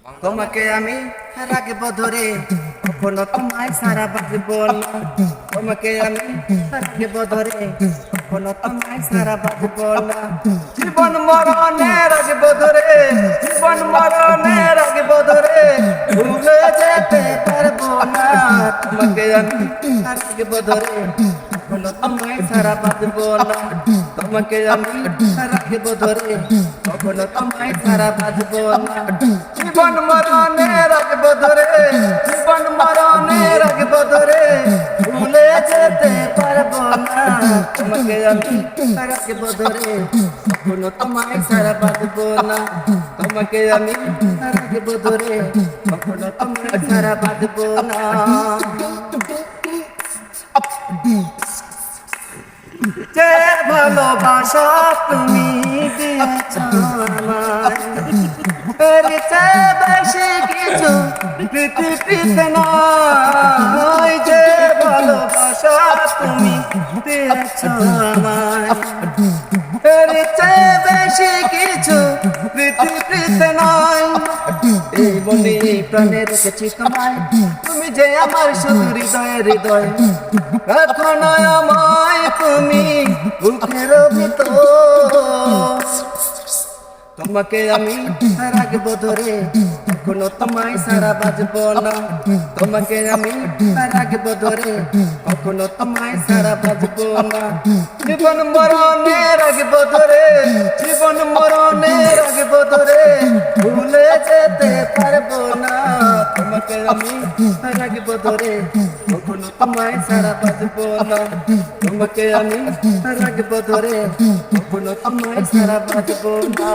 তোমাকে আমি রাখবো ধরে, কখনো তোমায় সারা বাঁচবো না। তোমাকে আমি রাখবো ধরে, কখনো তোমায় সারা বাঁচবো না। জীবন মরণে রাখবো ধরে, জীবন মরণে রাখবো ধরে, ভুলে যেতে পারবো না। তোমাকে আমি রাখবো ধরে, কখনো তোমায় সারা বাঁচবো না। তোমাকে আমি রাখবো ধরে, কখনো তোমায় সারা বাঁচবো না। জীবন মরণে রাখবো ধরে, জীবন মরণে রাখবো ধরে, ভুলে যেতে পারবো না। তোমাকে আমি রাখবো ধরে, কখনো তোমায় সারা বাঁচবো না। তোমাকে আমি রাখবো ধরে, কখনো তোমায় সারা বাঁচবো না। যে ভালোবাসা তুমি দিয়েছ আমায়, এর চেয়ে বেশি কিছু পৃথিবীতে নয়। যে ভালোবাসা তুমি দিয়েছ আমায়, এর চেয়ে বেশি কিছু পৃথিবীতে নয়। এই মনে প্রাণে রেখেছি তোমায়, তুমি যে আমার শুধু হৃদয়ে হৃদয়। এখনো আমায় তুমি বুকের ভিতর। তোমাকে আমি রাখবো ধরে, কখনো তোমায় সারা বাঁচবো না। তোমাকে আমি রাখবো ধরে, কখনো তোমায় সারা বাঁচবো না। জীবন মরণে রাখবো ধরে, জীবন মরণে রাখবো ধরে, ভুলে যেতে পারবো না। তোমাকে আমি রাখবো ধরে, কখনো তোমায় সারা বাঁচবো না। তোমাকে আমি রাখবো ধরে, কখনো তোমায় সারা বাঁচবো না।